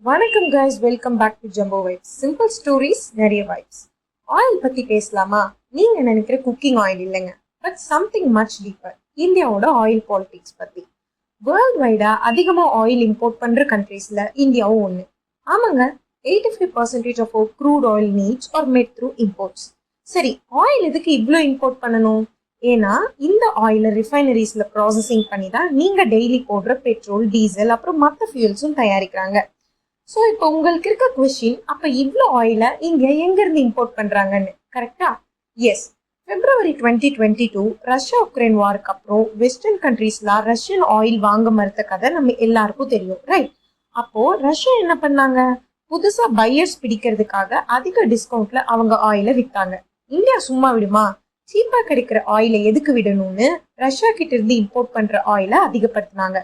வணக்கம் guys, welcome back to Jumbo Vibes. Simple stories, நிறைய vibes. Oil பத்தி பேசலாமா? நீங்க நினைக்கிற குக்கிங் ஆயில் இல்லைங்க, பட் சம்திங் மச் டீப்பர். இந்தியாவோட ஆயில் பாலிடிக்ஸ் பத்தி. வேர்ல்ட் வைடா அதிகமா ஆயில் இம்போர்ட் பண்ற கண்ட்ரீஸ்ல இந்தியாவும் ஒண்ணு. ஆமாங்க, 85% of crude oil needs are met through imports. சரி, ஆயில் எதுக்கு இவ்வளோ இம்போர்ட் பண்ணணும்? ஏன்னா இந்த ஆயில ரிஃபைனரிஸ்ல ப்ராசஸிங் பண்ணி தான் நீங்க டெய்லி போடுற பெட்ரோல், டீசல் அப்புறம் மற்ற ஃபியூல்ஸும் தயாரிக்கிறாங்க. ஸோ இப்போ உங்களுக்கு இருக்க கொஸ்டின், அப்போ இவ்வளோ ஆயிலை இங்கே எங்கேருந்து இம்போர்ட் பண்ணுறாங்கன்னு. கரெக்டா? எஸ். February 2022 ரஷ்யா உக்ரைன் வாருக்கு அப்புறம் வெஸ்டர்ன் கண்ட்ரீஸ்லாம் ரஷ்யன் ஆயில் வாங்க மறுத்த கதை நம்ம எல்லாருக்கும் தெரியும், ரைட்? அப்போ ரஷ்யா என்ன பண்ணாங்க? புதுசா பையர்ஸ் பிடிக்கிறதுக்காக அதிக டிஸ்கவுண்ட்ல அவங்க ஆயிலை விற்றாங்க. இந்தியா சும்மா விடுமா? சீப்பா கிடைக்கிற ஆயிலை எதுக்கு விடணும்னு ரஷ்யா கிட்ட இருந்து இம்போர்ட் பண்ற ஆயிலை அதிகப்படுத்தினாங்க.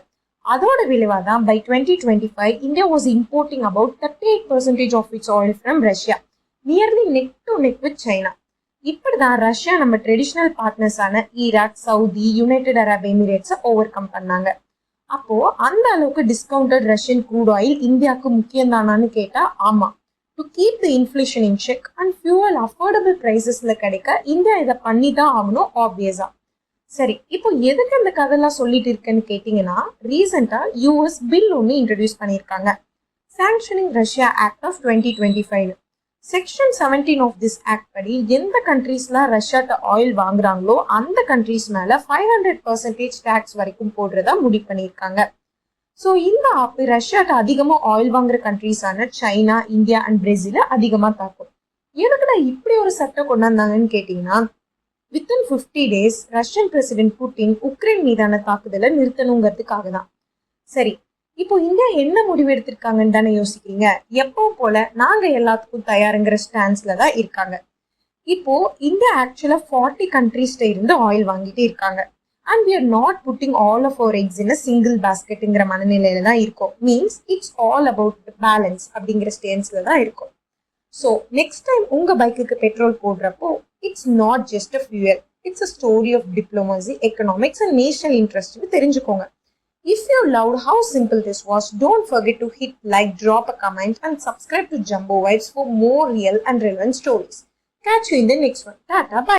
அதோட விளைவாக தான் by 2025 India was importing about 38% of its oil from Russia, nearly neck to neck with China. இப்படிதான் ரஷ்யா நம்ம ட்ரெடிஷ்னல் பார்ட்னர்ஸான ஈராக், சவுதி, யுனைடெட் அரப் எமிரேட்ஸை ஓவர் கம் பண்ணாங்க. அப்போ அந்த அளவுக்கு டிஸ்கவுண்டட் ரஷ்யன் க்ரூட் ஆயில் இந்தியாவுக்கு முக்கியம் தானான்னு கேட்டா ஆமா. To keep the inflation in check and fuel affordable பிரைசஸ்ல கிடைக்க இந்தியா இதை பண்ணி தான் ஆகணும், ஆப்வியஸா. சரி, இப்போ எதுக்கு இந்த கதையெல்லாம் சொல்லிட்டு இருக்கேன்னு கேட்டீங்கன்னா, ரீசெண்டா யூஎஸ் பில் ஒன்று இன்ட்ரடியூஸ் பண்ணியிருக்காங்க, sanctioning Russia act of 2025. Section 17 of this act படி எந்த கண்ட்ரீஸ்லாம் ரஷ்யாட்ட ஆயில் வாங்குறாங்களோ அந்த கண்ட்ரீஸ் மேல 500% டேக்ஸ் வரைக்கும் போடுறதா முடிவு பண்ணியிருக்காங்க. ஸோ இந்த ஆப் ரஷ்யாட்ட அதிகமாக ஆயில் வாங்குற கண்ட்ரீஸான சைனா, இந்தியா அண்ட் பிரேசில அதிகமாக தாக்கும். எதுக்குடா இப்படி ஒரு சட்டம் கொண்டாந்தாங்கன்னு கேட்டீங்கன்னா, within 50 days Russian president Putin Ukraine மீதான தாக்குதலை நிறுத்தணுங்கிறதுக்காக தான். சரி, இப்போ இந்தியா என்ன முடிவு எடுத்திருக்காங்கன்னு தானே யோசிக்கிறீங்க. எப்பவும் போல நாங்க எல்லாத்துக்கும் தயாருங்கிற ஸ்டான்ஸ்ல தான் இருக்காங்க. இப்போ இந்தியா ஆக்சுவலா 40 கண்ட்ரீஸ்ல இருந்து ஆயில் வாங்கிட்டு இருக்காங்க. And we are not putting all of our eggs in a single basketங்கிற மனநிலையில தான் இருக்கும். Means it's all about balance அப்படிங்கிற ஸ்டேன்ஸ்ல தான் இருக்கும். ஸோ நெக்ஸ்ட் டைம் உங்க பைக்குக்கு பெட்ரோல் போடுறப்போ it's not just a fuel, it's a story of diplomacy, economics and national இன்ட்ரெஸ்ட்னு தெரிஞ்சுக்கோங்க. If you loved how simple this was, don't forget to hit like, drop a comment and subscribe to Jumbo Vibes for more real and relevant stories. Catch you in the next one. Tata, bye.